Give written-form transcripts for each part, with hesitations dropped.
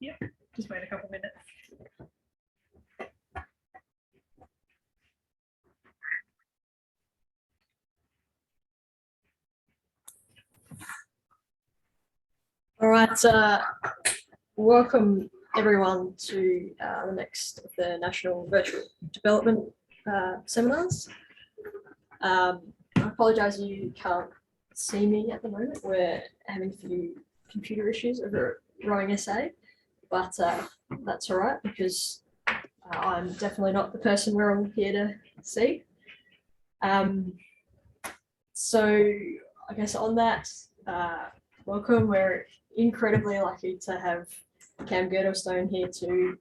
Yep, just wait a couple minutes. All right, welcome everyone to the next of the National Virtual Development Seminars. I apologise you can't see me at the moment. We're having a few computer issues over at Rowing SA, but that's all right because I'm definitely not the person we're all here to see. So I guess on that, welcome. We're incredibly lucky to have Cam Girdelstone here to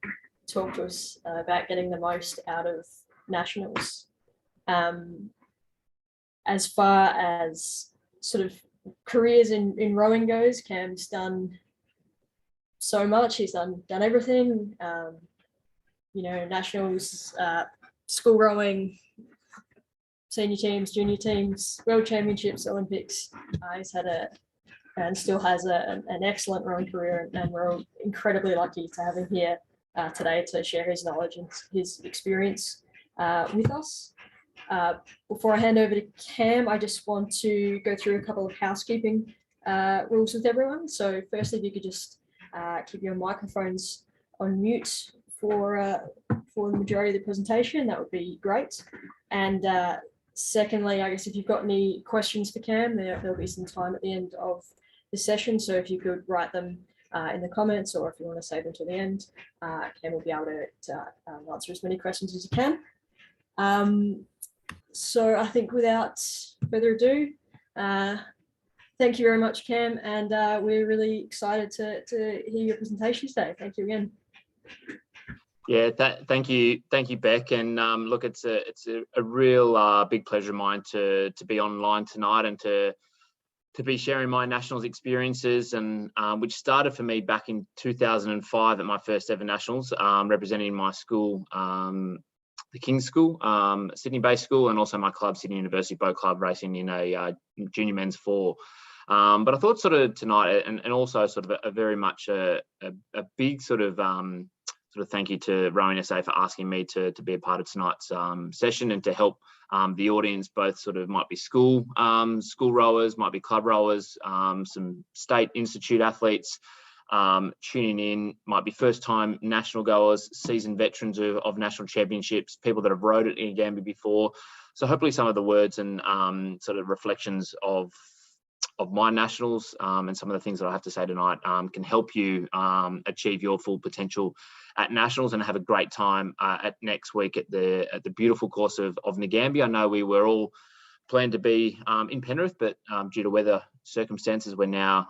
talk to us about getting the most out of nationals. As far as sort of careers in rowing goes, Cam's done so much. He's done everything. You know, nationals, school rowing, senior teams, junior teams, world championships, Olympics. He's had and still has an excellent rowing career, and we're incredibly lucky to have him here today to share his knowledge and his experience with us. Before I hand over to Cam, I just want to go through a couple of housekeeping rules with everyone. So firstly, if you could just keep your microphones on mute for the majority of the presentation, that would be great. And secondly, I guess if you've got any questions for Cam, there'll be some time at the end of the session. So if you could write them in the comments, or if you want to save them to the end, Cam will be able to answer as many questions as you can. So I think without further ado, thank you very much, Cam, and we're really excited to hear your presentation today. Thank you again. Yeah, thank you, Beck. And look, it's a real big pleasure of mine to be online tonight and to be sharing my nationals experiences, and which started for me back in 2005 at my first ever nationals, representing my school, the King's School, Sydney-based school, and also my club, Sydney University Boat Club, racing in a junior men's 4. But I thought sort of tonight, and also sort of a very much a big sort of thank you to Rowing SA for asking me to be a part of tonight's session, and to help the audience, both sort of might be school rowers, might be club rowers, some state institute athletes tuning in, might be first time national goers, seasoned veterans of national championships, people that have rowed at Ngambia before. So hopefully some of the words and sort of reflections of my nationals and some of the things that I have to say tonight can help you achieve your full potential at nationals and have a great time at next week at the beautiful course of Ngambia. I know we were all planned to be in Penrith, but due to weather circumstances, we're now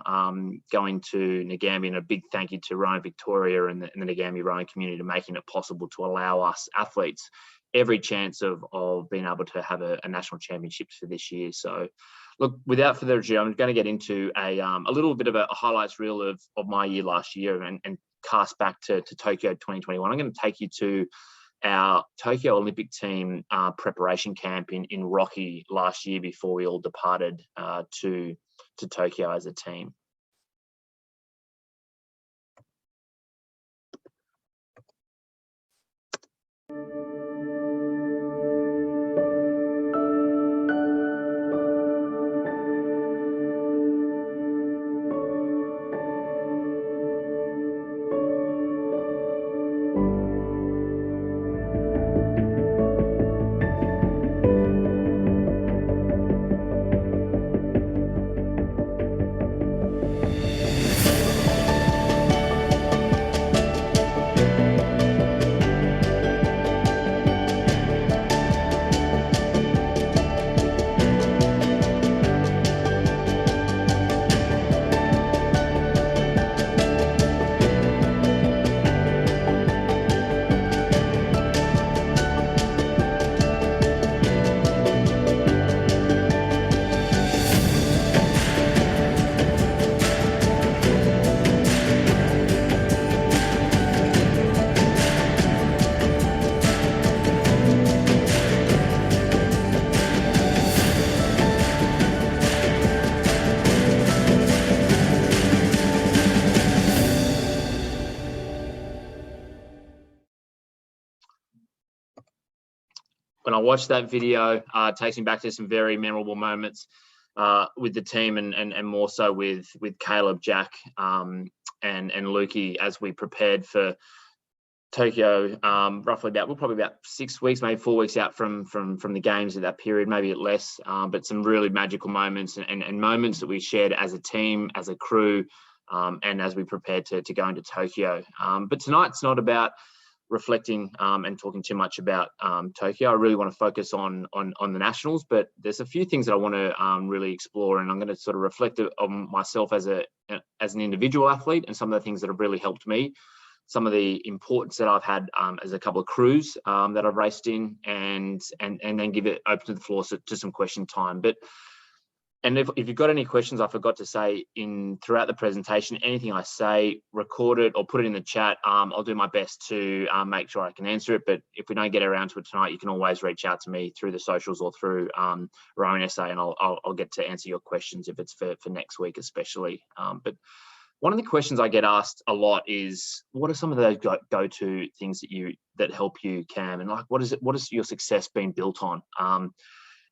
going to Ngambia, and a big thank you to Rowing Victoria and the Ngambia rowing community to making it possible to allow us athletes every chance of being able to have a national championships for this year. So look, without further ado, I'm going to get into a little bit of a highlights reel of my year last year, and cast back to Tokyo 2021. I'm going to take you to our Tokyo Olympic team preparation camp in Rocky last year before we all departed to Tokyo as a team. when I watch that video, it takes me back to some very memorable moments with the team and more so with Caleb, Jack, and Lukey as we prepared for Tokyo. Roughly we're probably about 6 weeks, maybe 4 weeks out from the games at that period, maybe at less. But some really magical moments and moments that we shared as a team, as a crew, and as we prepared to go into Tokyo. But tonight's not about reflecting and talking too much about Tokyo. I really want to focus on the nationals, but there's a few things that I want to really explore, and I'm going to sort of reflect on myself as an individual athlete and some of the things that have really helped me, some of the importance that I've had as a couple of crews that I've raced in, and then give it open to the floor to some question time. And if you've got any questions, I forgot to say throughout the presentation, anything I say, record it or put it in the chat. I'll do my best to make sure I can answer it. But if we don't get around to it tonight, you can always reach out to me through the socials or through Rowing SA, and I'll get to answer your questions if it's for next week, especially. But one of the questions I get asked a lot is, what are some of those go-to things that help you, Cam? And like, what is your success been built on?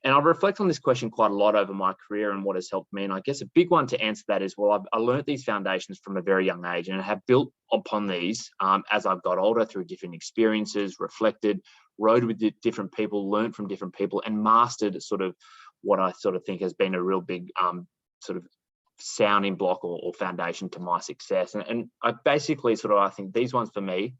And I reflect on this question quite a lot over my career and what has helped me. And I guess a big one to answer that is, well, I learned these foundations from a very young age and have built upon these as I've got older through different experiences, reflected, rode with different people, learned from different people, and mastered sort of what I sort of think has been a real big sort of sounding block or foundation to my success. And I basically I think these ones for me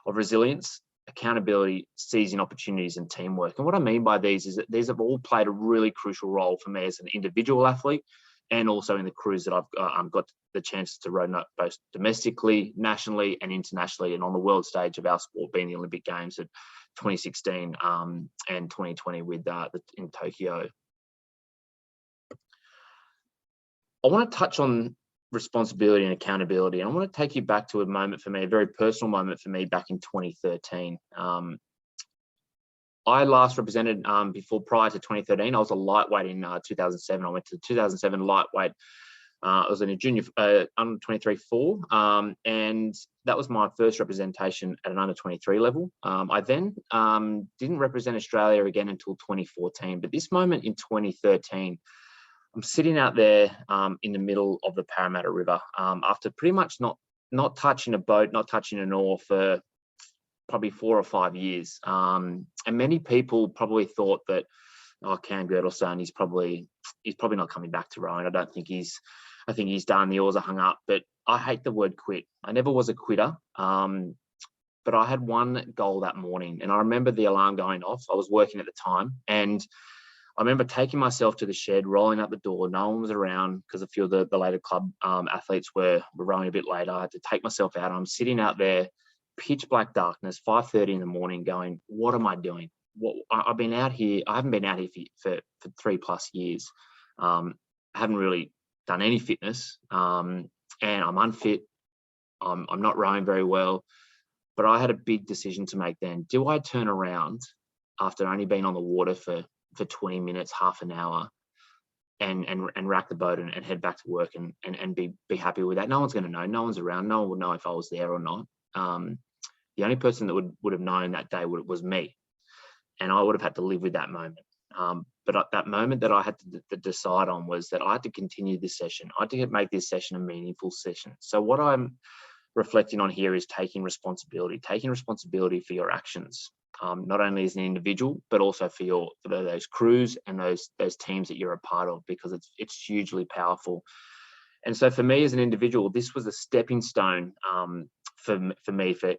of resilience, accountability, seizing opportunities, and teamwork. And what I mean by these is that these have all played a really crucial role for me as an individual athlete, and also in the crews that I've got the chance to run both domestically, nationally, and internationally, and on the world stage of our sport, being the Olympic Games at 2016 and 2020 in Tokyo. I want to touch on responsibility and accountability. And I want to take you back to a moment for me, a very personal moment for me back in 2013. I last represented prior to 2013. I was a lightweight in 2007. I went to 2007 lightweight. I was in a junior under 23 4, and that was my first representation at an under 23 level. I then didn't represent Australia again until 2014. But this moment in 2013, I'm sitting out there in the middle of the Parramatta River after pretty much not touching a boat, not touching an oar for probably 4 or 5 years. And many people probably thought that, oh, Cam Girdelstone, he's probably not coming back to rowing. I think he's done. The oars are hung up. But I hate the word quit. I never was a quitter. But I had one goal that morning, and I remember the alarm going off. I was working at the time, and I remember taking myself to the shed, rolling up the door. No one was around because a few of the later club athletes were rowing a bit later. I had to take myself out. I'm sitting out there, pitch black darkness, 5:30 in the morning, going, what am I doing? I've been out here. I haven't been out here for 3+ years. I haven't really done any fitness, and I'm unfit. I'm not rowing very well. But I had a big decision to make then. Do I turn around after only being on the water for 20 minutes, half an hour, and rack the boat and head back to work and be happy with that? No one's going to know. No one's around. No one will know if I was there or not. The only person that would have known that day was me, and I would have had to live with that moment. But at that moment that I had to decide on was that I had to continue this session. I had to make this session a meaningful session. So what I'm reflecting on here is taking responsibility for your actions. Not only as an individual, but also for those crews and those teams that you're a part of, because it's hugely powerful. And so for me as an individual, this was a stepping stone for me for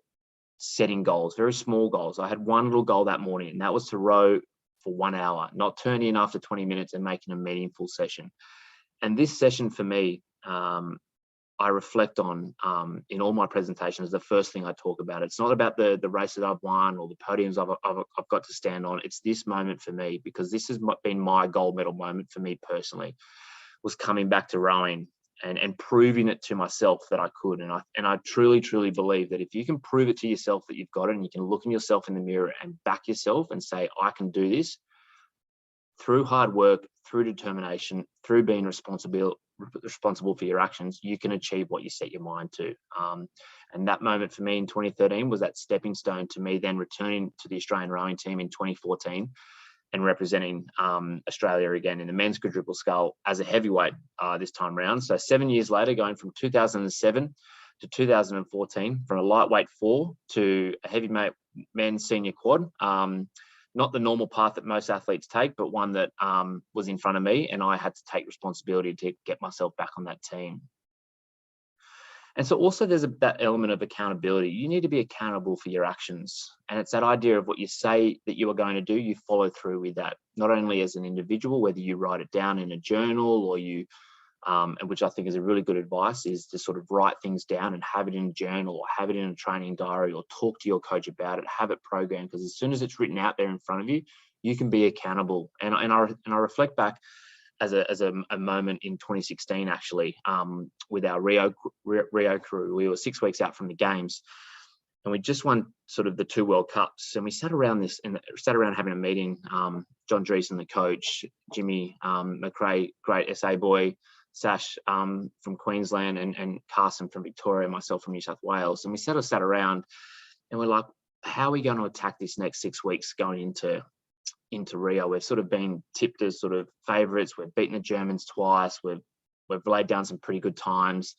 setting goals, very small goals. I had one little goal that morning, and that was to row for 1 hour, not turn in after 20 minutes and making a meaningful session. And this session for me, I reflect on in all my presentations. The first thing I talk about, it's not about the races I've won or the podiums I've got to stand on. It's this moment for me, because this has been my gold medal moment for me personally, was coming back to rowing and proving it to myself that I could. And I truly believe that if you can prove it to yourself that you've got it, and you can look in yourself in the mirror and back yourself and say, I can do this, through hard work, through determination, through being responsible responsible for your actions, you can achieve what you set your mind to. And that moment for me in 2013 was that stepping stone to me then returning to the Australian rowing team in 2014 and representing Australia again in the men's quadruple scull as a heavyweight this time round. So 7 years later, going from 2007 to 2014, from a lightweight 4 to a heavyweight men's senior quad. Not the normal path that most athletes take, but one that was in front of me, and I had to take responsibility to get myself back on that team. And so also there's that element of accountability. You need to be accountable for your actions. And it's that idea of what you say that you are going to do, you follow through with that, not only as an individual, whether you write it down in a journal or you, and which I think is a really good advice, is to sort of write things down and have it in a journal or have it in a training diary or talk to your coach about it, have it programmed, because as soon as it's written out there in front of you, you can be accountable. And I reflect back as a moment in 2016, actually, with our Rio crew. We were 6 weeks out from the games, and we just won sort of the 2 World Cups. And we sat around having a meeting. John Dreesen, the coach, Jimmy McRae, great SA boy, Sash from Queensland, and Carson from Victoria, myself from New South Wales. And we sat around, and we're like, how are we going to attack this next 6 weeks going into Rio? We've sort of been tipped as sort of favourites. We've beaten the Germans twice. We've laid down some pretty good times.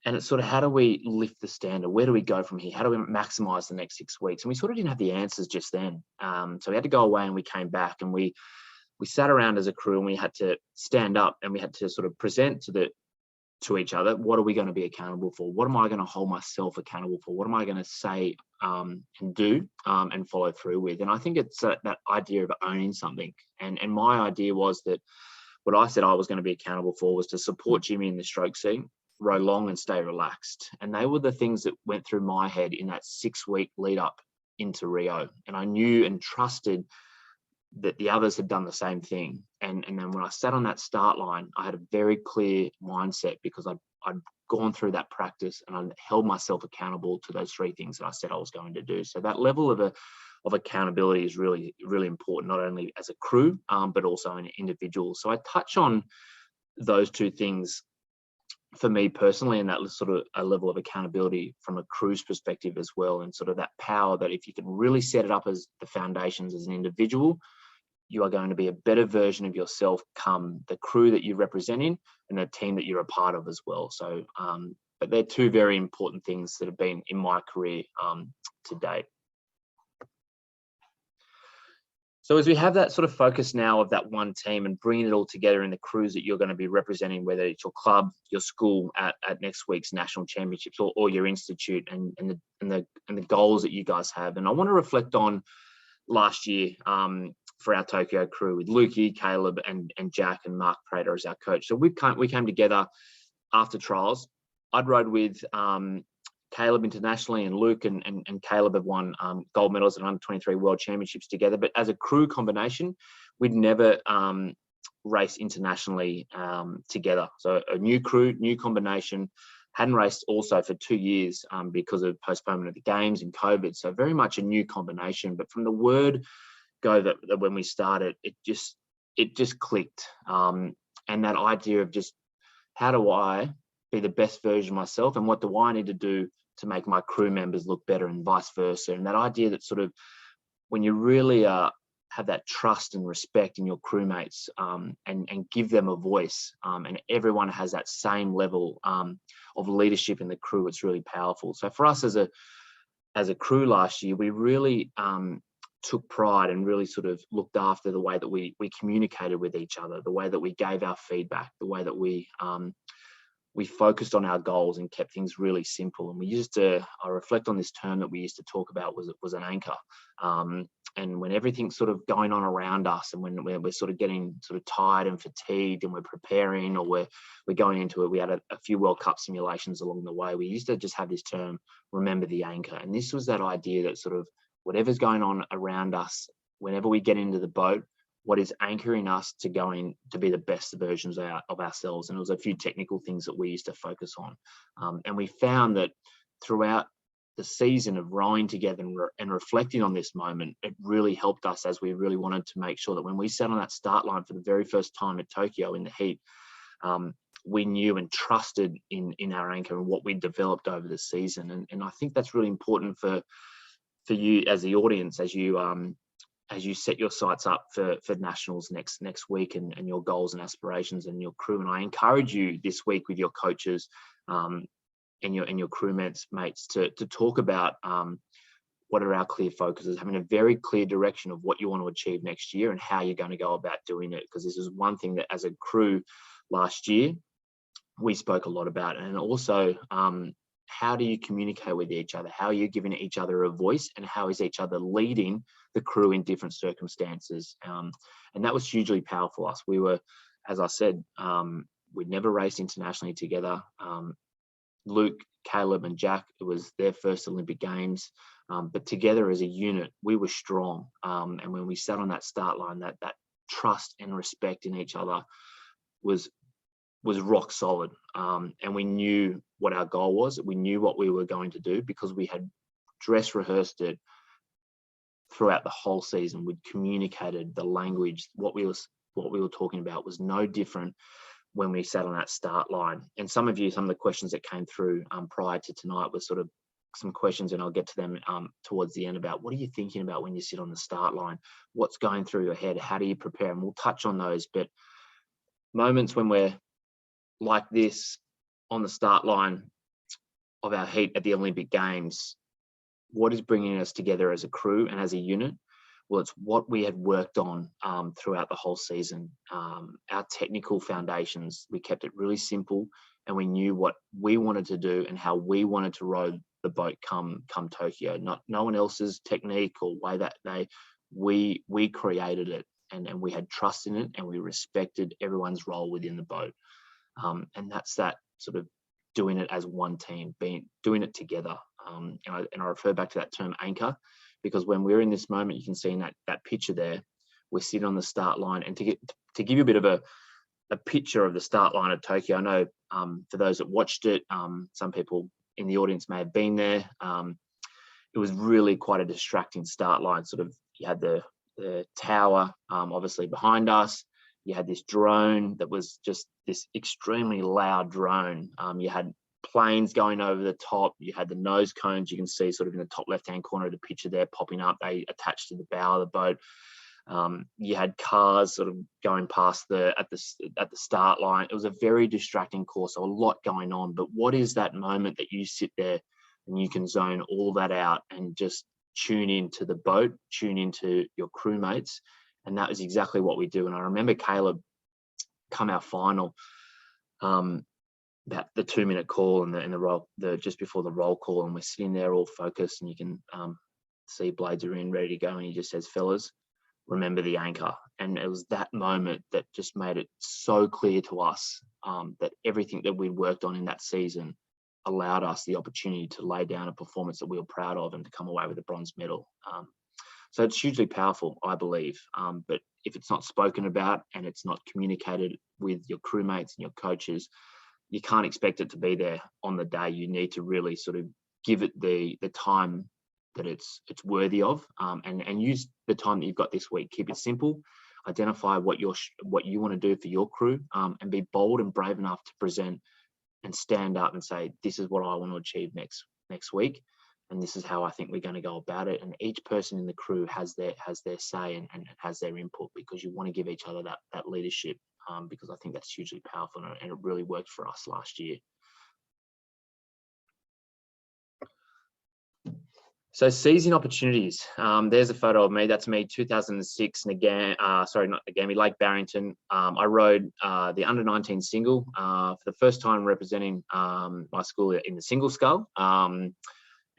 And it's sort of, how do we lift the standard? Where do we go from here? How do we maximise the next 6 weeks? And we sort of didn't have the answers just then. So we had to go away, and we came back, and we sat around as a crew, and we had to stand up, and we had to sort of present to each other, what are we going to be accountable for? What am I going to hold myself accountable for? What am I going to say and do and follow through with? And I think it's that idea of owning something. And my idea was that what I said I was going to be accountable for was to support Jimmy in the stroke seat, row long and stay relaxed. And they were the things that went through my head in that 6 week lead up into Rio. And I knew and trusted that the others had done the same thing. And then when I sat on that start line, I had a very clear mindset, because I'd gone through that practice and I held myself accountable to those 3 things that I said I was going to do. So that level of accountability is really, really important, not only as a crew, but also an individual. So I touch on those 2 things for me personally, and that sort of a level of accountability from a crew's perspective as well. And sort of that power that if you can really set it up as the foundations as an individual, you are going to be a better version of yourself come the crew that you're representing and the team that you're a part of as well. So, but they're 2 very important things that have been in my career to date. So as we have that sort of focus now of that one team and bringing it all together in the crews that you're going to be representing, whether it's your club, your school at next week's national championships, or your institute, and the goals that you guys have. And I want to reflect on last year for our Tokyo crew with Lukey, Caleb, and Jack, and Mark Prater as our coach. So we came together after trials. I'd rode with Caleb internationally, and Luke and Caleb have won gold medals at under-23 World Championships together. But as a crew combination, we'd never race internationally together. So a new crew, new combination, hadn't raced also for 2 years because of postponement of the games and COVID. So very much a new combination. But from the word go that when we started, it just clicked. And that idea of just, how do I be the best version of myself, and what do I need to do to make my crew members look better, and vice versa. And that idea that sort of, when you really have that trust and respect in your crewmates, and give them a voice, and everyone has that same level of leadership in the crew, it's really powerful. So for us as a crew last year, we really took pride and really sort of looked after the way that we communicated with each other, the way that we gave our feedback, the way that we focused on our goals and kept things really simple. And I reflect on this term that we used to talk about was an anchor. And when everything's sort of going on around us, and when we're sort of getting sort of tired and fatigued, and we're preparing, or we're going into it, we had a few World Cup simulations along the way. We used to just have this term, remember the anchor. And this was that idea that sort of whatever's going on around us, whenever we get into the boat, what is anchoring us to going to be the best versions of ourselves. And it was a few technical things that we used to focus on. And we found that throughout the season of rowing together and reflecting on this moment, it really helped us, as we really wanted to make sure that when we sat on that start line for the very first time at Tokyo in the heat, we knew and trusted in our anchor and what we developed over the season. And I think that's really important for you as the audience, as you set your sights up for nationals next week, and your goals and aspirations and your crew. And I encourage you this week with your coaches and your crewmates mates to talk about what are our clear focuses, having a very clear direction of what you want to achieve next year and how you're going to go about doing it. Because this is one thing that as a crew last year, we spoke a lot about. And also, how do you communicate with each other? How are you giving each other a voice, and how is each other leading the crew in different circumstances? And that was hugely powerful. We were, as I said, we'd never raced internationally together. Luke, Caleb and Jack, it was their first Olympic Games. But together as a unit, we were strong. And when we sat on that start line, that trust and respect in each other was rock solid. And we knew what our goal was. We knew what we were going to do because we had dress rehearsed it throughout the whole season. We'd communicated the language. What we were talking about was no different when we sat on that start line. And some of the questions that came through prior to tonight was sort of some questions, and I'll get to them towards the end, about what are you thinking about when you sit on the start line? What's going through your head? How do you prepare? And we'll touch on those. But moments when we're like this on the start line of our heat at the Olympic Games, what is bringing us together as a crew and as a unit? Well, it's what we had worked on throughout the whole season. Our technical foundations, we kept it really simple, and we knew what we wanted to do and how we wanted to row the boat come Tokyo. Not no one else's technique or way that we created it, and we had trust in it, and we respected everyone's role within the boat. And that's that sort of doing it as one team, doing it together. And I refer back to that term anchor, because when we're in this moment, you can see in that picture there, we're sitting on the start line. And to give you a bit of a picture of the start line of Tokyo, I know for those that watched it, some people in the audience may have been there. It was really quite a distracting start line. Sort of, you had the tower obviously behind us. You had this drone that was just this extremely loud drone. You had planes going over the top. You had the nose cones, you can see sort of in the top left-hand corner of the picture there popping up. They attached to the bow of the boat. You had cars sort of going past at the start line. It was a very distracting course, so a lot going on. But what is that moment that you sit there and you can zone all that out and just tune into the boat, tune into your crewmates? And that was exactly what we do. And I remember Caleb come our final, about the 2-minute call and the roll, just before the roll call, and we're sitting there all focused, and you can see blades are in, ready to go, and he just says, "Fellas, remember the anchor." And it was that moment that just made it so clear to us that everything that we'd worked on in that season allowed us the opportunity to lay down a performance that we were proud of and to come away with a bronze medal. So it's hugely powerful, I believe. But if it's not spoken about and it's not communicated with your crewmates and your coaches, you can't expect it to be there on the day. You need to really sort of give it the time that it's worthy of, and use the time that you've got this week. Keep it simple. Identify what you want to do for your crew, and be bold and brave enough to present and stand up and say, "This is what I want to achieve next week, and this is how I think we're going to go about it." And each person in the crew has their say and has their input, because you want to give each other that leadership, because I think that's hugely powerful, and it really worked for us last year. So seizing opportunities. There's a photo of me. That's me, 2006, Lake Barrington. I rode the under-19 single for the first time, representing my school in the single scull,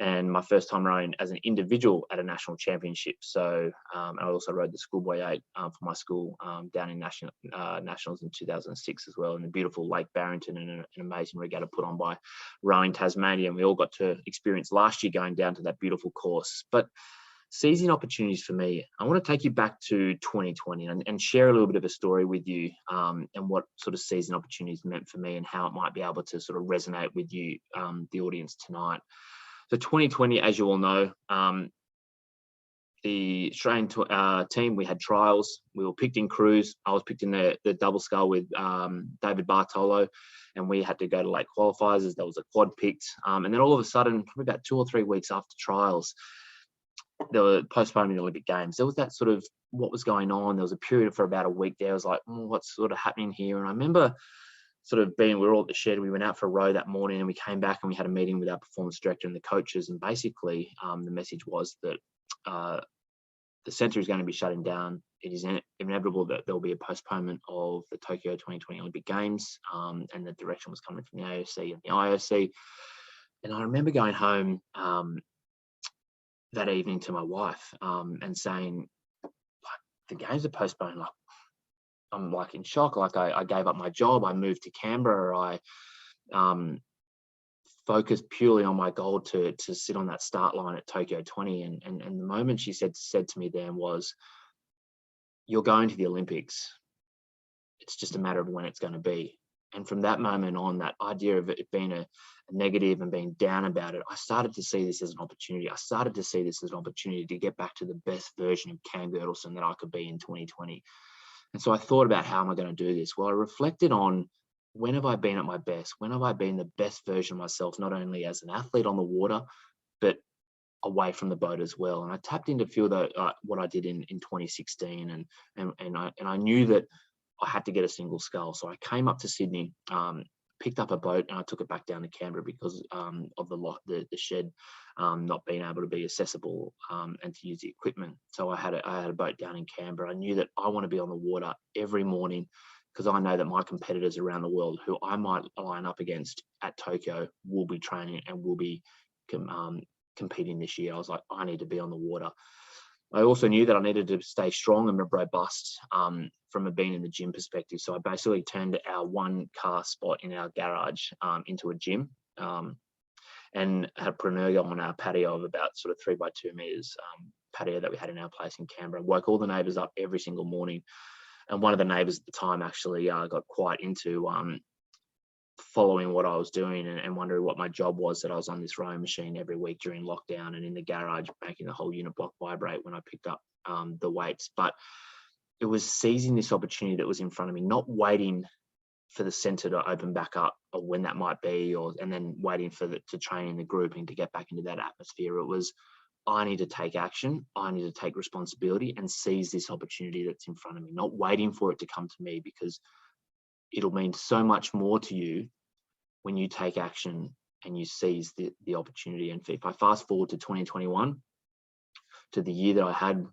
and my first time rowing as an individual at a national championship. So I also rode the schoolboy 8 for my school down in nationals in 2006 as well, in the beautiful Lake Barrington, and an amazing regatta put on by Rowing Tasmania. And we all got to experience last year going down to that beautiful course. But seizing opportunities for me, I want to take you back to 2020 and share a little bit of a story with you, and what sort of seizing opportunities meant for me, and how it might be able to sort of resonate with you, the audience tonight. So 2020, as you all know, the Australian team, we had trials. We were picked in crews. I was picked in the double scull with David Bartolo, and we had to go to late qualifiers as there was a quad picked. And then all of a sudden, probably about 2 or 3 weeks after trials, there were postponing the Olympic Games. There was that sort of what was going on. There was a period for about a week there. I was like, what's sort of happening here? And I remember sort of we were all at the shed. We went out for a row that morning, and we came back and we had a meeting with our performance director and the coaches. And basically, the message was that the centre is going to be shutting down. It is inevitable that there will be a postponement of the Tokyo 2020 Olympic Games, and the direction was coming from the AOC and the IOC. And I remember going home that evening to my wife and saying, the games are postponed. Like, I'm like in shock. Like I gave up my job. I moved to Canberra. I focused purely on my goal to sit on that start line at Tokyo 20. And the moment she said to me then was, you're going to the Olympics. It's just a matter of when it's going to be. And from that moment on, that idea of it being a negative and being down about it, I started to see this as an opportunity. I started to see this as an opportunity to get back to the best version of Cam Girdelstone that I could be in 2020. And so I thought about, how am I going to do this? Well, I reflected on, when have I been at my best? When have I been the best version of myself, not only as an athlete on the water, but away from the boat as well? And I tapped into what I did in 2016, and I knew that I had to get a single scull. So I came up to Sydney, picked up a boat, and I took it back down to Canberra because of the shed not being able to be accessible and to use the equipment. So I had a boat down in Canberra. I knew that I want to be on the water every morning, because I know that my competitors around the world who I might line up against at Tokyo will be training and will be competing this year. I was like, I need to be on the water. I also knew that I needed to stay strong and robust from a being in the gym perspective. So I basically turned our 1-car spot in our garage into a gym, and had put an ergo on our patio of about sort of 3 by 2 meters patio that we had in our place in Canberra. Woke all the neighbours up every single morning. And one of the neighbours at the time actually got quite into following what I was doing and wondering what my job was, that I was on this rowing machine every week during lockdown and in the garage making the whole unit block vibrate when I picked up the weights. But it was seizing this opportunity that was in front of me, not waiting for the centre to open back up or when that might be, and then waiting to train in the group and to get back into that atmosphere. It was, I need to take action. I need to take responsibility and seize this opportunity that's in front of me, not waiting for it to come to me, because it'll mean so much more to you when you take action and you seize the opportunity. And if I fast forward to 2021, to the year that I had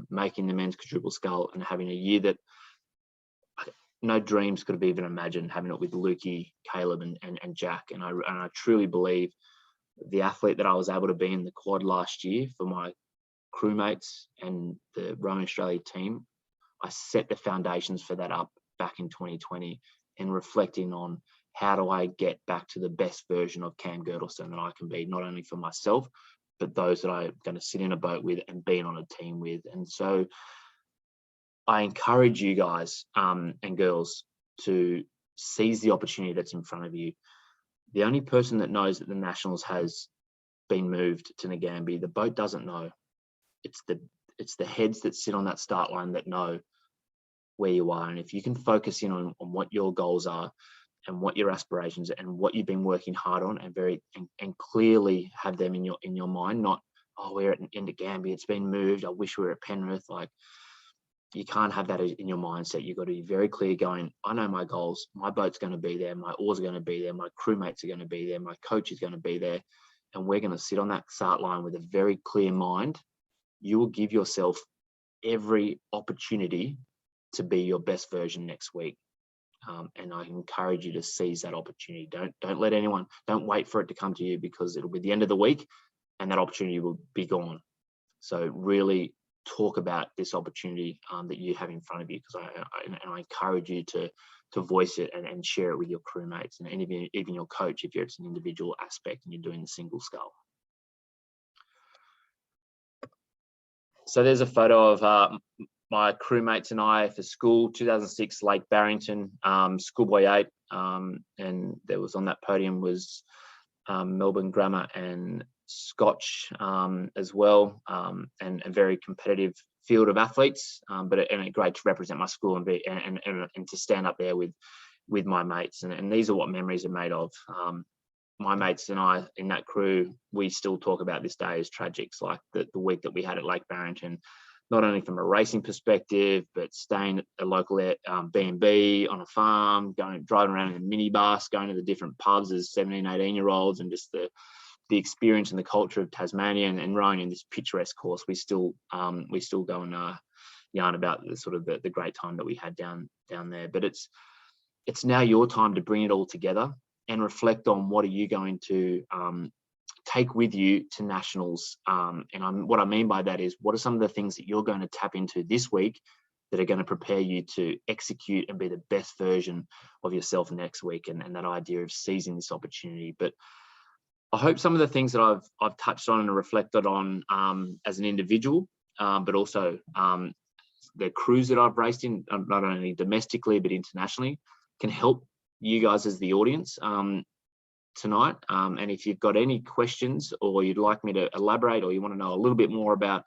making the men's quadruple scull, and having a year that no dreams could have even imagined, having it with Lukey, Caleb and Jack. And I truly believe the athlete that I was able to be in the quad last year for my crewmates and the Rowing Australia team, I set the foundations for that up back in 2020, and reflecting on, how do I get back to the best version of Cam Girdelstone that I can be, not only for myself, but those that I'm going to sit in a boat with and being on a team with. And so I encourage you guys and girls to seize the opportunity that's in front of you. The only person that knows that the Nationals has been moved to Ngambia, the boat doesn't know. It's the heads that sit on that start line that know where you are. And if you can focus in on what your goals are and what your aspirations and what you've been working hard on, and clearly have them in your mind, not, oh, we're at Ngambia, it's been moved, I wish we were at Penrith. Like, you can't have that in your mindset. You've got to be very clear going, I know my goals, my boat's going to be there, my oars are going to be there, my crewmates are going to be there, my coach is going to be there, and we're going to sit on that start line with a very clear mind. You will give yourself every opportunity to be your best version next week. And I encourage you to seize that opportunity. Don't let anyone, don't wait for it to come to you, because it'll be the end of the week and that opportunity will be gone. So really talk about this opportunity that you have in front of you, because I encourage you to voice it and share it with your crewmates and even your coach if it's an individual aspect and you're doing the single scull. So there's a photo of my crewmates and I for school, 2006 Lake Barrington, Schoolboy 8, and there was on that podium was Melbourne Grammar and Scotch as well, and a very competitive field of athletes, but great to represent my school and to stand up there with my mates. And these are what memories are made of. My mates and I in that crew, we still talk about this day as tragics, like the week that we had at Lake Barrington, not only from a racing perspective, but staying at a local B&B on a farm, driving around in a minibus, going to the different pubs as 17, 18-year-olds, and just the experience and the culture of Tasmania and rowing in this picturesque course. We still go and yarn about the sort of the great time that we had down there. But it's now your time to bring it all together and reflect on what are you going to take with you to nationals. What I mean by that is, what are some of the things that you're going to tap into this week that are going to prepare you to execute and be the best version of yourself next week, and that idea of seizing this opportunity. But I hope some of the things that I've touched on and reflected on as an individual, but also the crews that I've raced in, not only domestically but internationally, can help you guys as the audience tonight. And if you've got any questions, or you'd like me to elaborate, or you want to know a little bit more about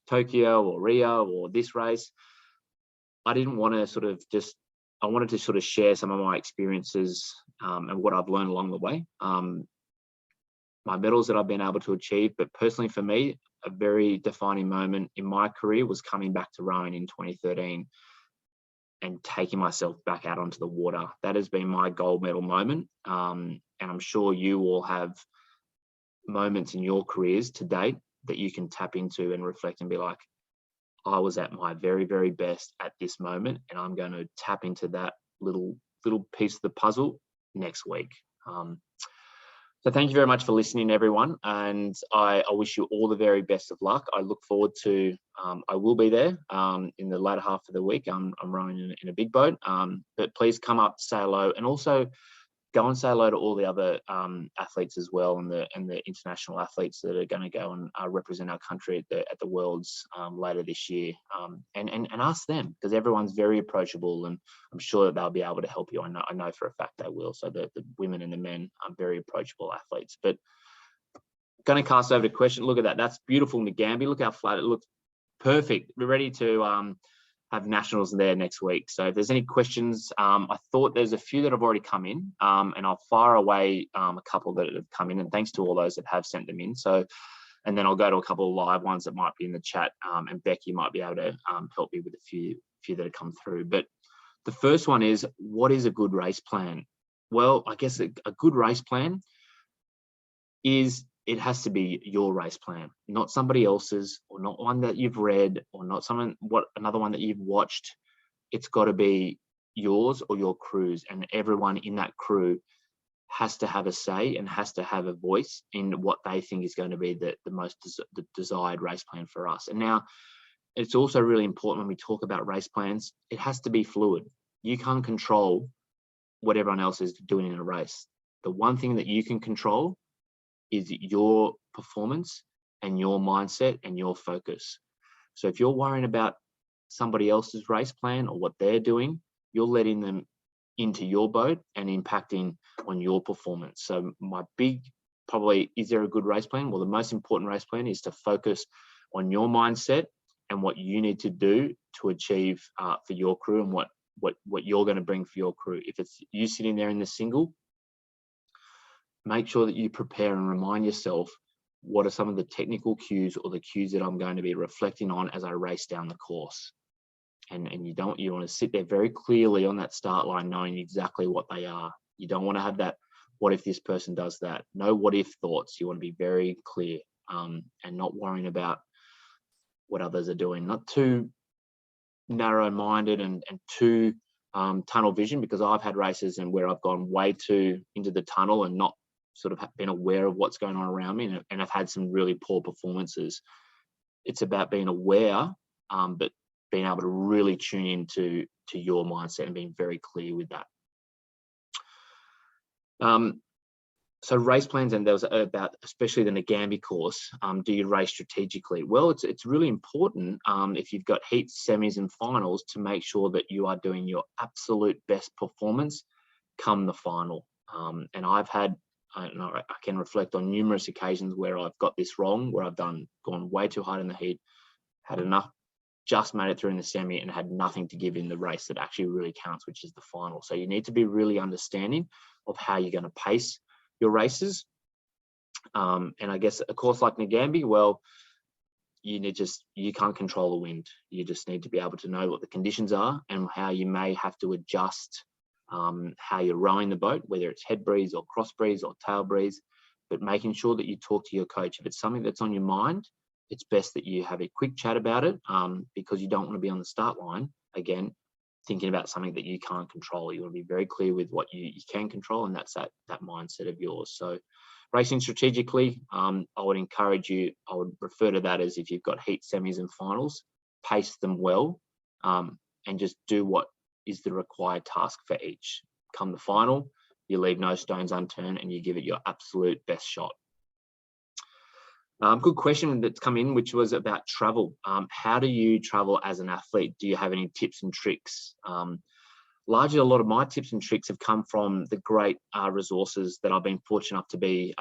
Tokyo or Rio or this race, I wanted to sort of share some of my experiences and what I've learned along the way. My medals that I've been able to achieve, but personally for me, a very defining moment in my career was coming back to rowing in 2013 and taking myself back out onto the water. That has been my gold medal moment. And I'm sure you all have moments in your careers to date that you can tap into and reflect and be like, I was at my very, very best at this moment, and I'm going to tap into that little piece of the puzzle next week. So thank you very much for listening, everyone. And I wish you all the very best of luck. I look forward to, I will be there in the latter half of the week. I'm rowing in a big boat, but please come up, say hello, and also go and say hello to all the other athletes as well, and the international athletes that are going to go and represent our country at the Worlds later this year, and ask them, because everyone's very approachable, and I'm sure that they'll be able to help you. I know for a fact they will. So the women and the men are very approachable athletes. But going to cast over to question. Look at that. That's beautiful, Ngambie. Look how flat it looks. Perfect. We're ready to have nationals there next week. So if there's any questions, I thought there's a few that have already come in, and I'll fire away a couple that have come in, and thanks to all those that have sent them in. So, and then I'll go to a couple of live ones that might be in the chat, and Becky might be able to help me with a few that have come through. But the first one is, what is a good race plan? Well, I guess a good race plan is, it has to be your race plan, not somebody else's, or not one that you've read, or not another one that you've watched. It's got to be yours or your crew's, and everyone in that crew has to have a say and has to have a voice in what they think is going to be the most desired race plan for us. And now, it's also really important when we talk about race plans, it has to be fluid. You can't control what everyone else is doing in a race. The one thing that you can control is your performance and your mindset and your focus. So if you're worrying about somebody else's race plan or what they're doing, you're letting them into your boat and impacting on your performance. So my big, probably, is there a good race plan? Well, the most important race plan is to focus on your mindset and what you need to do to achieve for your crew, and what you're going to bring for your crew. If it's you sitting there in the single, make sure that you prepare and remind yourself, what are some of the technical cues or the cues that I'm going to be reflecting on as I race down the course. And you want to sit there very clearly on that start line, knowing exactly what they are. You don't want to have that, what if this person does that? No what if thoughts. You want to be very clear, and not worrying about what others are doing. Not too narrow-minded and too tunnel vision, because I've had races and where I've gone way too into the tunnel and not sort of been aware of what's going on around me, and I've had some really poor performances. It's about being aware, but being able to really tune into your mindset and being very clear with that. So race plans, and there was about, especially the Ngambie course, do you race strategically? Well, it's really important if you've got heats, semis and finals, to make sure that you are doing your absolute best performance come the final. And I've had I can reflect on numerous occasions where I've got this wrong, where I've gone way too hard in the heat, had enough, just made it through in the semi, and had nothing to give in the race that actually really counts, which is the final. So you need to be really understanding of how you're going to pace your races. And I guess a course like Ngambie, well, you can't control the wind. You just need to be able to know what the conditions are and how you may have to adjust how you're rowing the boat, whether it's head breeze or cross breeze or tail breeze, but making sure that you talk to your coach. If it's something that's on your mind, it's best that you have a quick chat about it, because you don't want to be on the start line again thinking about something that you can't control. You want to be very clear with what you can control, and that's that mindset of yours. So racing strategically, I would encourage you, I would refer to that as if you've got heat, semis and finals, pace them well, and just do what is the required task for each. Come the final, you leave no stones unturned and you give it your absolute best shot. Good question that's come in, which was about travel. How do you travel as an athlete? Do you have any tips and tricks? Largely, a lot of my tips and tricks have come from the great resources that I've been fortunate enough to be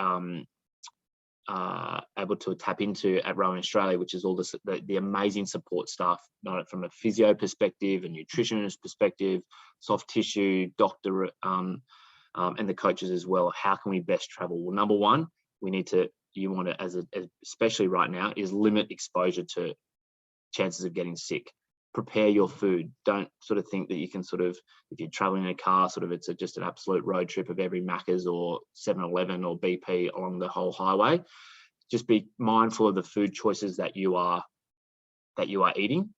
able to tap into at Rowing Australia, which is all the amazing support staff, not from a physio perspective, a nutritionist perspective, soft tissue, doctor, and the coaches as well. How can we best travel? Well, number one, you want to, especially right now, is limit exposure to chances of getting sick. Prepare your food. Don't sort of think that you can if you're traveling in a car, it's just an absolute road trip of every Macca's or 7-Eleven or BP along the whole highway. Just be mindful of the food choices that you are eating,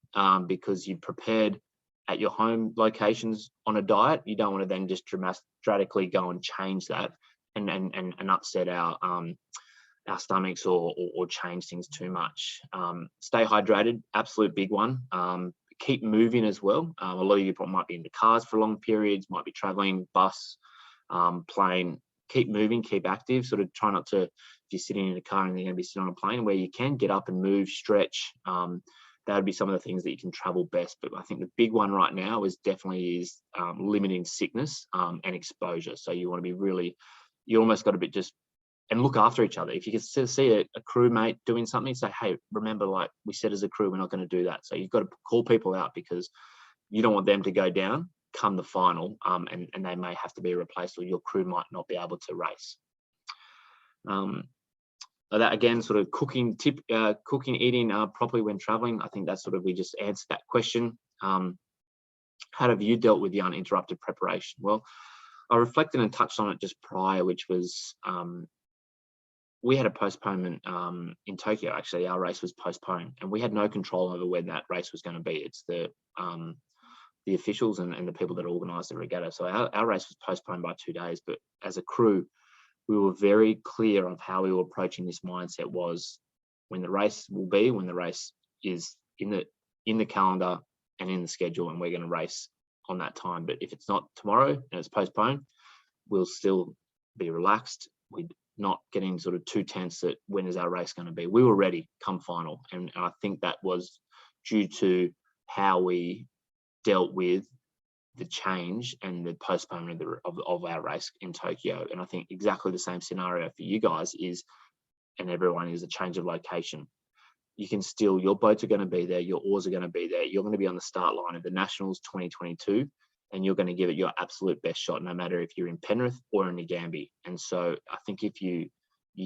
because you've prepared at your home locations on a diet. You don't want to then just dramatically go and change that and upset our stomachs or change things too much. Stay hydrated, absolute big one. Keep moving as well. A lot of you might be in the cars for long periods, might be traveling, bus, plane. Keep moving, keep active. Try not to, if you're sitting in a car and you're going to be sitting on a plane, where you can get up and move, stretch. That would be some of the things that you can travel best. But I think the big one right now is definitely limiting sickness and exposure. So you want to be you almost got to be and look after each other. If you can see a crewmate doing something, say, hey, remember, like we said as a crew, we're not going to do that. So you've got to call people out, because you don't want them to go down come the final, and they may have to be replaced, or your crew might not be able to race. That again, cooking, eating properly when traveling. I think that's we just answered that question. How have you dealt with the uninterrupted preparation? Well, I reflected and touched on it just prior, which was we had a postponement in Tokyo. Actually, our race was postponed, and we had no control over when that race was going to be. It's the officials and the people that organised the regatta. So our race was postponed by 2 days. But as a crew, we were very clear of how we were approaching this mindset. Was when the race is in the calendar and in the schedule, and we're going to race on that time. But if it's not tomorrow and it's postponed, we'll still be relaxed. We're not getting too tense that when is our race going to be. We were ready come final, and I think that was due to how we dealt with the change and the postponement of our race in Tokyo. And I think exactly the same scenario for you guys and everyone is a change of location. You can still, your boats are going to be there, your oars are going to be there, you're going to be on the start line of the Nationals 2022, and you're going to give it your absolute best shot, no matter if you're in Penrith or in Ngambie. And so I think if you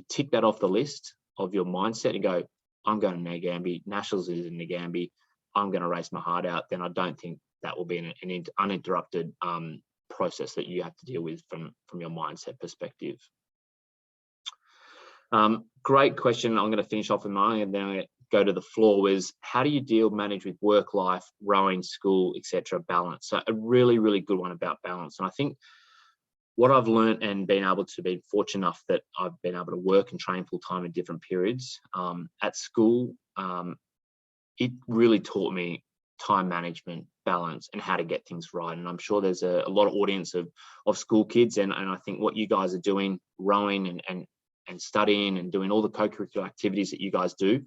tick that off the list of your mindset and go, I'm going to Ngambie, Nationals is in Ngambie, I'm going to race my heart out, then I don't think that will be an uninterrupted process that you have to deal with from your mindset perspective. Great question. I'm going to finish off with mine, and then I'm going to go to the floor. Was how do you manage with work life, rowing, school, etc., balance? So a really, really good one about balance. And I think what I've learned and been able to be fortunate enough that I've been able to work and train full time in different periods. At school, it really taught me time management, balance, and how to get things right. And I'm sure there's a lot of audience of school kids, and I think what you guys are doing, rowing and studying and doing all the co-curricular activities that you guys do,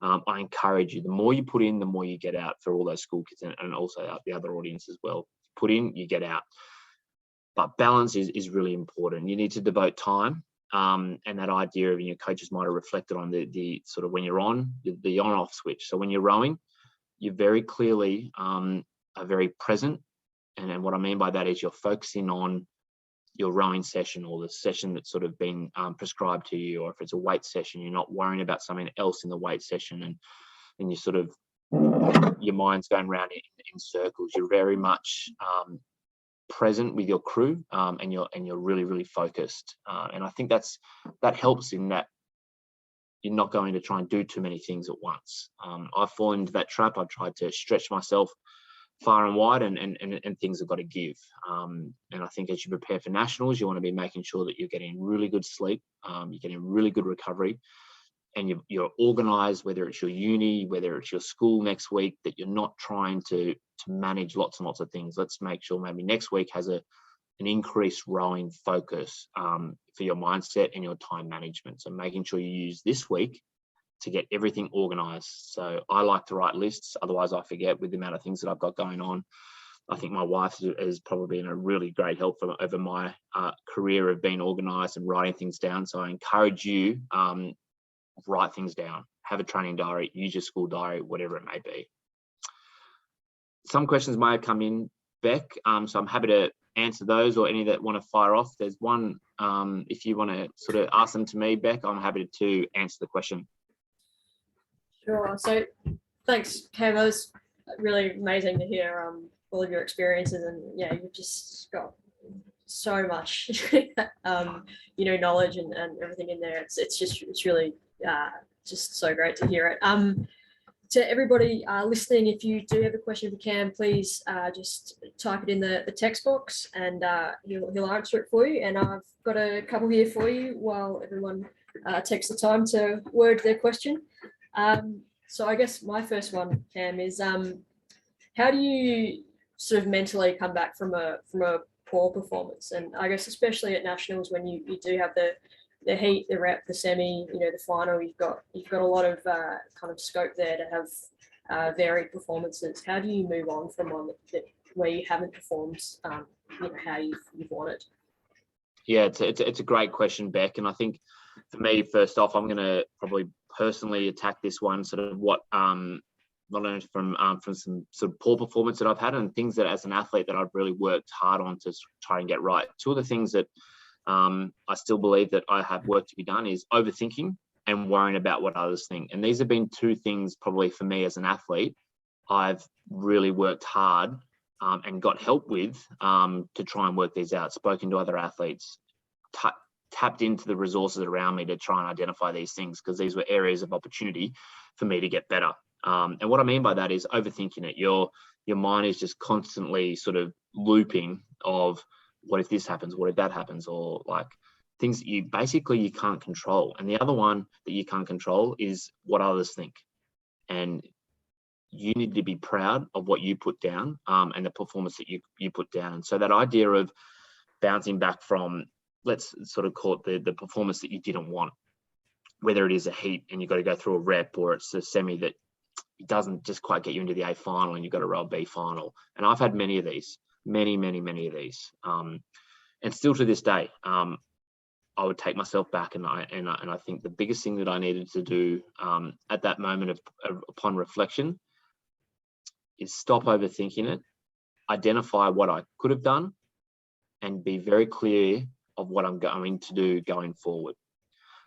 I encourage you, the more you put in, the more you get out for all those school kids and also the other audience as well. Put in, you get out. But balance is really important. You need to devote time And that idea of your coaches might have reflected on the sort of when you're on the on-off switch. So when you're rowing, you very clearly are very present. And what I mean by that is you're focusing on your rowing session or the session that's sort of been prescribed to you, or if it's a weight session, you're not worrying about something else in the weight session, and you sort of, your mind's going around in circles. You're very much present with your crew, and you're really, really focused. And I think that helps in that you're not going to try and do too many things at once. I've fallen into that trap. I've tried to stretch myself far and wide, and things have got to give. And I think as you prepare for nationals, you want to be making sure that you're getting really good sleep, you're getting really good recovery, and you're organized, whether it's your uni, whether it's your school next week, that you're not trying to manage lots and lots of things. Let's make sure maybe next week has an increased rowing focus for your mindset and your time management. So making sure you use this week to get everything organized. So I like to write lists, otherwise I forget with the amount of things that I've got going on. I think my wife has probably been a really great help over my career of being organized and writing things down. So I encourage you, write things down, have a training diary, use your school diary, whatever it may be. Some questions may have come in, Beck, so I'm happy to answer those, or any that want to fire off. There's one, if you want to sort of ask them to me, Beck, I'm happy to answer the question. Sure. So thanks, Cam. That was really amazing to hear all of your experiences, and yeah, you've just got so much knowledge and everything in there. It's really just so great to hear it. To everybody listening, if you do have a question for Cam, please just type it in the text box, and he'll answer it for you. And I've got a couple here for you while everyone takes the time to word their question. So I guess my first one, Cam, is how do you sort of mentally come back from a poor performance? And I guess especially at nationals, when you do have the heat, the rep, the semi, the final, you've got a lot of kind of scope there to have varied performances. How do you move on from one where you haven't performed how you've wanted? Yeah, it's a great question, Beck. And I think for me, first off, I'm going to probably personally attack this one, sort of what not only from some sort of poor performance that I've had, and things that as an athlete that I've really worked hard on to try and get right. Two of the things that I still believe that I have work to be done is overthinking and worrying about what others think. And these have been two things probably for me as an athlete I've really worked hard and got help with to try and work these out. Spoken to other athletes, tapped into the resources around me to try and identify these things, because these were areas of opportunity for me to get better. And what I mean by that is overthinking it. Your mind is just constantly sort of looping of, what if this happens? What if that happens? Or like things that you can't control. And the other one that you can't control is what others think. And you need to be proud of what you put down and the performance that you put down. And so that idea of bouncing back from, let's sort of call it the performance that you didn't want, whether it is a heat and you've got to go through a rep, or it's a semi that doesn't just quite get you into the A final and you've got to row a B final. And I've had many of these, many of these. And still to this day, I would take myself back, and I think the biggest thing that I needed to do at that moment upon reflection is stop overthinking it, identify what I could have done, and be very clear of what I'm going to do going forward.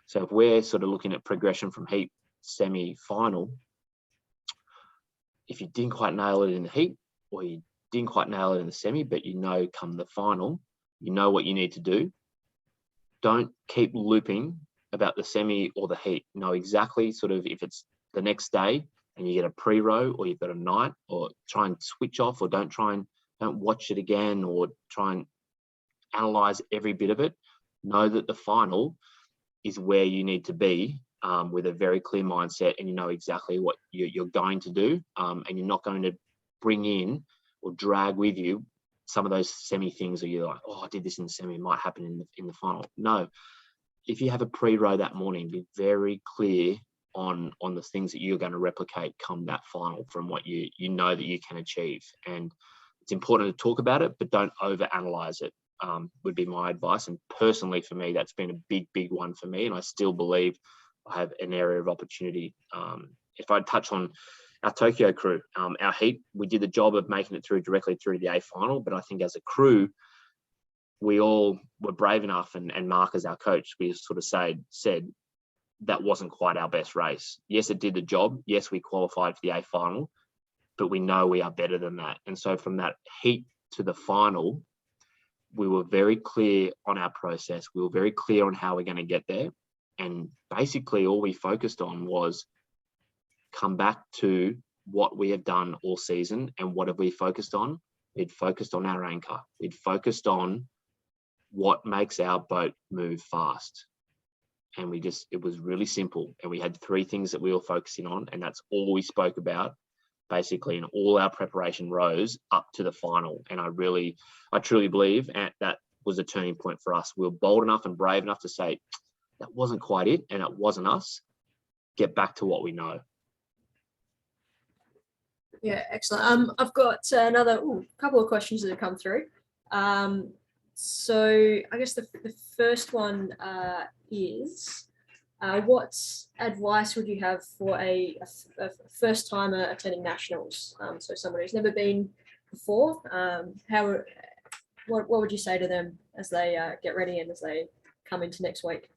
So if we're sort of looking at progression from heat, semi, final, if you didn't quite nail it in the heat, or you didn't quite nail it in the semi, but come the final, you know what you need to do. Don't keep looping about the semi or the heat. Know exactly sort of if it's the next day and you get a pre-row, or you've got a night, or try and switch off, or don't watch it again, or try and analyze every bit of it. Know that the final is where you need to be with a very clear mindset, and you know exactly what you're going to do, and you're not going to bring in or drag with you some of those semi things, or you're like, oh, I did this in the semi, it might happen in the final. No, if you have a pre-row that morning, be very clear on the things that you're going to replicate come that final from what you know that you can achieve. And it's important to talk about it, but don't over analyze it. would be my advice. And personally, for me, that's been a big one for me. And I still believe I have an area of opportunity. If I touch on our Tokyo crew, our heat, we did the job of making it directly through to the A final. But I think as a crew, we all were brave enough, and Mark, as our coach, we sort of said that wasn't quite our best race. Yes, it did the job. Yes, we qualified for the A final, but we know we are better than that. And so from that heat to the final, we were very clear on our process. We were very clear on how we're going to get there. And basically all we focused on was come back to what we have done all season. And what have we focused on? We'd focused on our anchor. We'd focused on what makes our boat move fast. And it was really simple. And we had 3 things that we were focusing on. And that's all we spoke about, basically, in all our preparation rows up to the final. And I truly believe that was a turning point for us. We were bold enough and brave enough to say, that wasn't quite it, and it wasn't us. Get back to what we know. Yeah, excellent. I've got another couple of questions that have come through. So I guess the first one is, what advice would you have for a first timer attending nationals? So someone who's never been before, what would you say to them as they get ready and as they come into next week?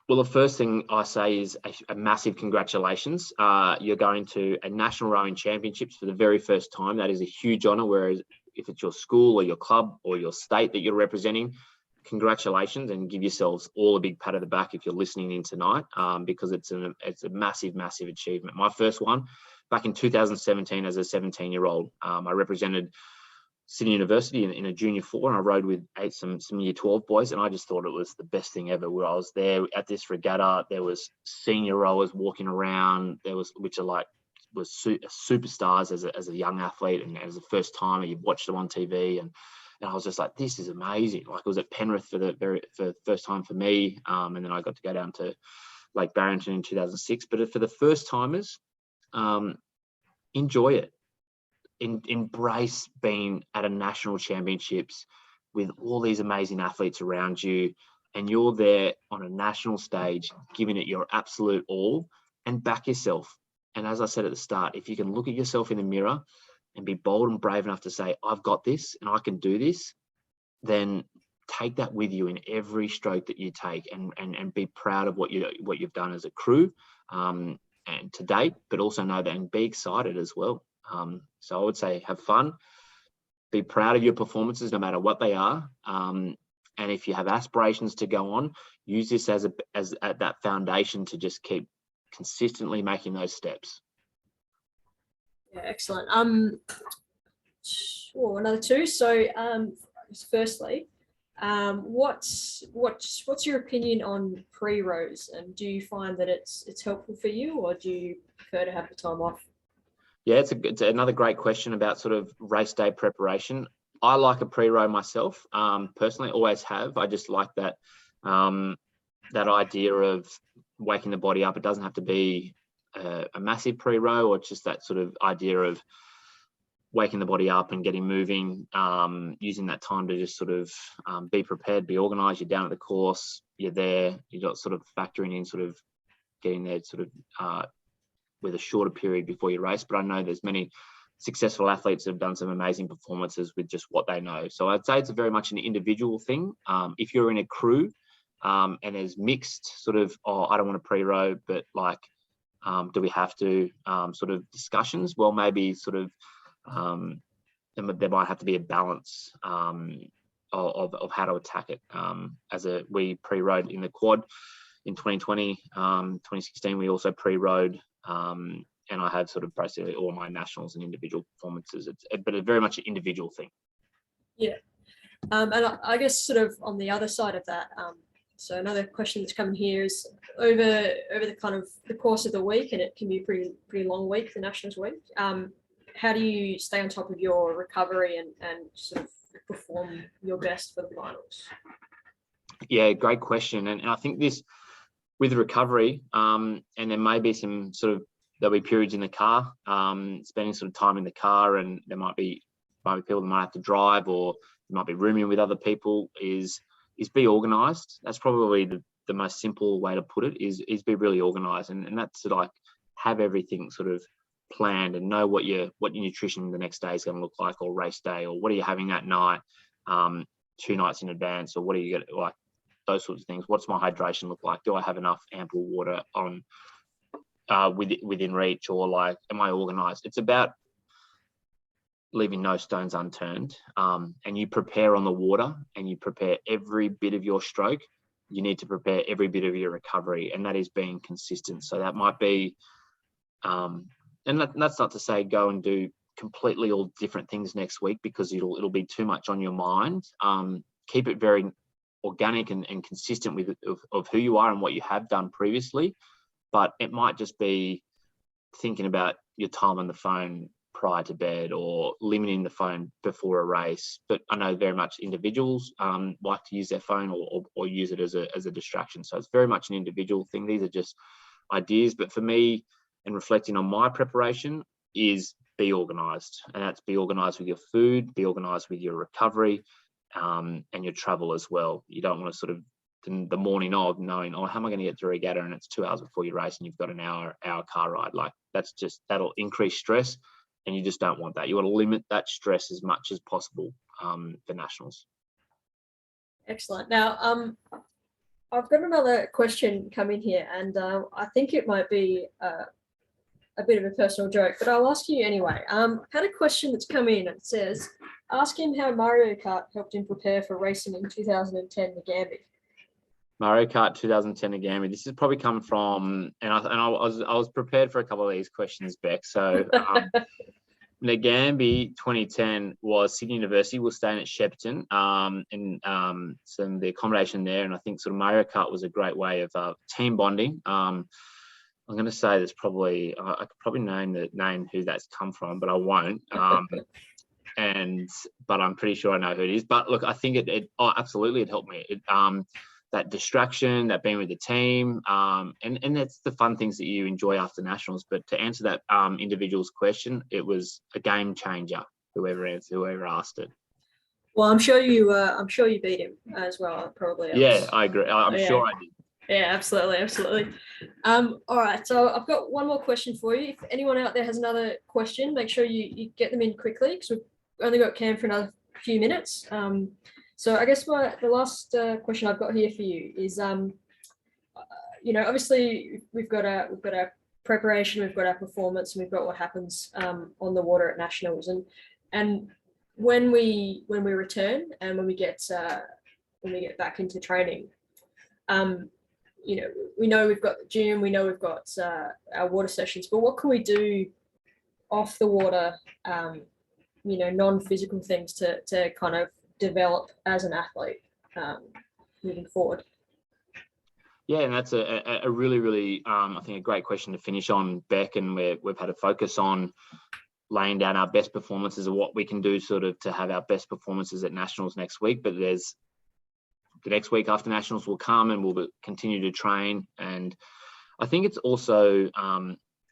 Well, the first thing I say is a massive congratulations. You're going to a national rowing championships for the very first time. That is a huge honour. Whereas if it's your school or your club or your state that you're representing, congratulations, and give yourselves all a big pat on the back if you're listening in tonight, because it's a massive achievement. My first one back in 2017 as a 17-year-old. I represented Sydney University in a junior 4, and I rowed with some year 12 boys, and I just thought it was the best thing ever. Where I was there at this regatta, there was senior rowers walking around, was superstars as a young athlete, and as a first timer, you watched them on TV, and I was just like, this is amazing. Like, I was at Penrith for the first time for me, and then I got to go down to Lake Barrington in 2006. But for the first timers, enjoy it. Embrace being at a national championships with all these amazing athletes around you, and you're there on a national stage giving it your absolute all, and back yourself. And as I said at the start, if you can look at yourself in the mirror and be bold and brave enough to say, I've got this and I can do this, then take that with you in every stroke that you take, and be proud of what you've done as a crew and to date, but also know that, and be excited as well. So I would say have fun, be proud of your performances no matter what they are, and if you have aspirations to go on, use this as that foundation to just keep consistently making those steps. Yeah, excellent. Another 2. So firstly, what's your opinion on pre-rows, and do you find that it's helpful for you, or do you prefer to have the time off? Yeah, it's another great question about sort of race day preparation. I like a pre-row myself, personally, always have. I just like that idea of waking the body up. It doesn't have to be a massive pre-row, or just that sort of idea of waking the body up and getting moving, using that time to just sort of be prepared, be organised. You're down at the course, you're there, you're not sort of factoring in sort of getting there sort of with a shorter period before you race. But I know there's many successful athletes that have done some amazing performances with just what they know. So I'd say it's very much an individual thing. If you're in a crew and there's mixed sort of, I don't want to pre-row, but like, do we have to sort of discussions? Well, maybe sort of there might have to be a balance of how to attack it. We pre-rode in the quad in 2020, 2016, we also pre-rode, and I have sort of basically all my nationals and individual performances. But it's very much an individual thing. Yeah. And I guess sort of on the other side of that, so another question that's coming here is over the kind of the course of the week, and it can be a pretty long week, the Nationals week. How do you stay on top of your recovery and sort of perform your best for the finals? Yeah, great question. And I think this with recovery, and there may be some sort of, there'll be periods in the car, spending sort of time in the car, and there might be people that might have to drive, or you might be rooming with other people, is be organised. That's probably the most simple way to put it, is be really organised, and that's to like have everything sort of planned and know what your nutrition the next day is going to look like, or race day, or what are you having that night, 2 nights in advance, or what are you going to like, those sorts of things. What's my hydration look like? Do I have enough ample water on within reach, or like, am I organised? It's about leaving no stones unturned, and you prepare on the water, and you prepare every bit of your stroke. You need to prepare every bit of your recovery, and that is being consistent. So that might be, and that's not to say go and do completely all different things next week, because it'll be too much on your mind. Keep it very organic and consistent with of who you are and what you have done previously. But it might just be thinking about your time on the phone prior to bed, or limiting the phone before a race. But I know very much individuals like to use their phone or use it as a distraction. So it's very much an individual thing. These are just ideas. But for me, and reflecting on my preparation, is be organised. And that's be organised with your food, be organised with your recovery, and your travel as well. You don't want to sort of the morning of knowing, oh, how am I going to get to regatta, and it's 2 hours before your race and you've got an hour car ride. Like, that'll increase stress, and you just don't want that. You want to limit that stress as much as possible for nationals. Excellent. Now, I've got another question coming here, and I think it might be a bit of a personal joke, but I'll ask you anyway. I had a question that's come in. It says, ask him how Mario Kart helped him prepare for racing in 2010 Nagambie. Mario Kart 2010 Nagambie. This has probably come from, and I was prepared for a couple of these questions, Beck. So Nagambie 2010 was Sydney University. We're staying at Shepparton, and some the accommodation there. And I think sort of Mario Kart was a great way of team bonding. I'm going to say there's probably, I could probably name who that's come from, but I won't. But I'm pretty sure I know who it is. But look, I think absolutely it helped me. That distraction, that being with the team, and that's the fun things that you enjoy after nationals. But to answer that individual's question, it was a game changer. Whoever asked it. Well, I'm sure you beat him as well. Probably. Yeah, I agree. I'm sure I did. Yeah, absolutely. All right, so I've got one more question for you. If anyone out there has another question, make sure you get them in quickly, because we've only got Cam for another few minutes. So I guess the last question I've got here for you is, obviously we've got our preparation, we've got our performance, and we've got what happens on the water at nationals, and when we return and when we get back into training, we know we've got the gym, we know we've got our water sessions, but what can we do off the water, non-physical things to kind of develop as an athlete moving forward? Yeah, and that's a really, really, I think, a great question to finish on, Beck. And we've had a focus on laying down our best performances of what we can do sort of to have our best performances at nationals next week. But there's the next week after nationals will come, and we'll continue to train. And I think it's also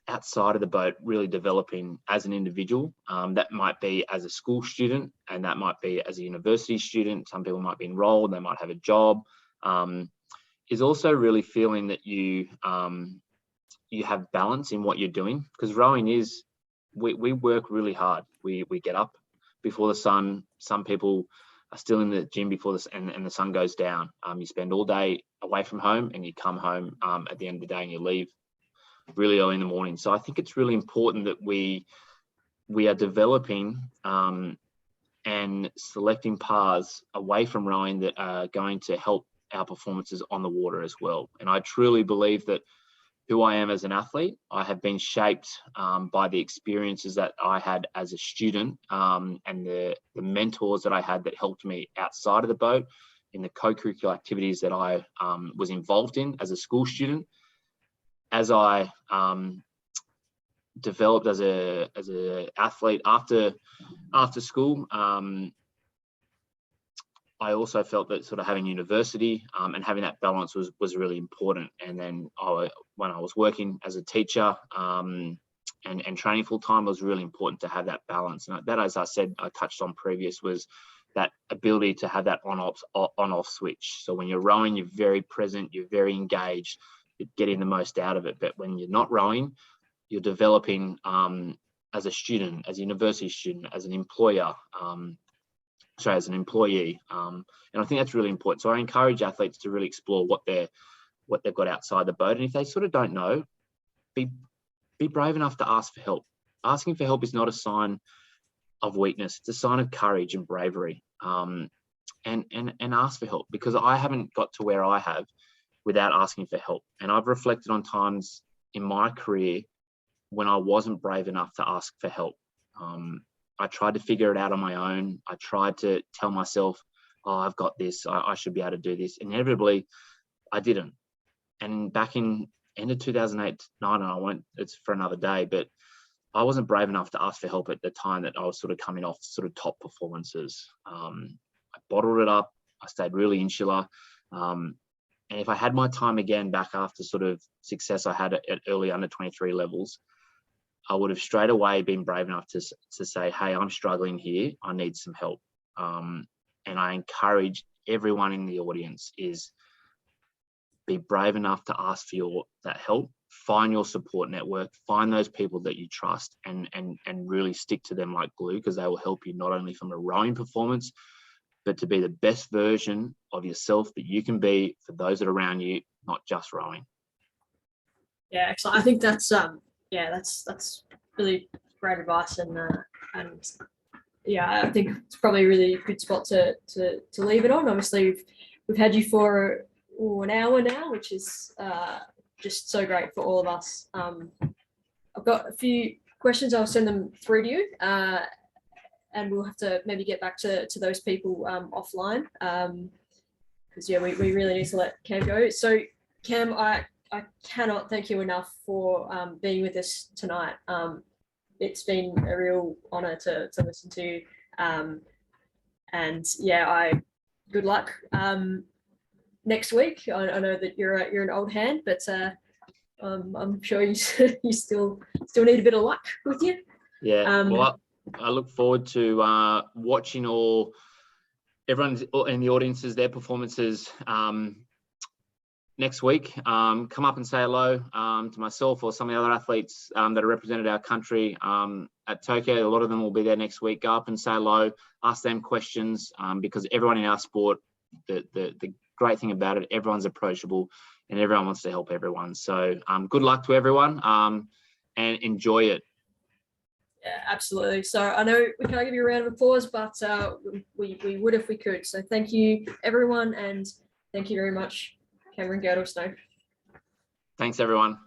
outside of the boat, really developing as an individual. That might be as a school student, and that might be as a university student. Some people might be enrolled, they might have a job. Is also really feeling that you have balance in what you're doing, because rowing is, we work really hard. We get up before the sun. Some people are still in the gym before this, and the sun goes down. You spend all day away from home, and you come home at the end of the day, and you leave really early in the morning. So I think it's really important that we are developing and selecting paths away from rowing that are going to help our performances on the water as well. And I truly believe that who I am as an athlete, I have been shaped by the experiences that I had as a student, and the mentors that I had that helped me outside of the boat in the co-curricular activities that I was involved in as a school student. As I developed as a athlete after school, I also felt that sort of having university and having that balance was really important. And then when I was working as a teacher and training full time, it was really important to have that balance. And that, as I said, I touched on previous, was that ability to have that on-off switch. So when you're rowing, you're very present, you're very engaged, you're getting the most out of it. But when you're not rowing, you're developing as a student, as a university student, as an employer, as an employee. And I think that's really important. So I encourage athletes to really explore what they've got outside the boat. And if they sort of don't know, be brave enough to ask for help. Asking for help is not a sign of weakness. It's a sign of courage and bravery. And ask for help, because I haven't got to where I have without asking for help. And I've reflected on times in my career when I wasn't brave enough to ask for help. I tried to figure it out on my own. I tried to tell myself, oh, I've got this. I should be able to do this. Inevitably, I didn't. And back in end of 2008, it's for another day, but I wasn't brave enough to ask for help at the time that I was sort of coming off sort of top performances. I bottled it up. I stayed really insular. And if I had my time again back after sort of success I had at early under 23 levels, I would have straight away been brave enough to say, hey, I'm struggling here. I need some help. And I encourage everyone in the audience is be brave enough to ask for that help. Find your support network, find those people that you trust, and really stick to them like glue, because they will help you not only from a rowing performance, but to be the best version of yourself that you can be for those that are around you, not just rowing. Yeah, excellent. I think that's that's really great advice, and yeah, I think it's probably a really good spot to leave it on. Obviously, we've had you for an hour now, which is just so great for all of us. I've got a few questions. I'll send them through to you, and we'll have to maybe get back to those people offline, because yeah, we really need to let Cam go. So Cam, I cannot thank you enough for being with us tonight. It's been a real honor to listen to, and yeah, good luck next week. I know that you're an old hand, but I'm sure you still need a bit of luck with you. Yeah, well, I look forward to watching everyone in the audiences, their performances next week. Come up and say hello to myself or some of the other athletes that have represented our country at Tokyo. A lot of them will be there next week. Go up and say hello, ask them questions, because everyone in our sport, the great thing about it, everyone's approachable and everyone wants to help everyone. So good luck to everyone, and enjoy it. Yeah, absolutely. So I know we can't give you a round of applause, but we would if we could. So thank you, everyone, and thank you very much, Cameron Girdelstone. Thanks, everyone.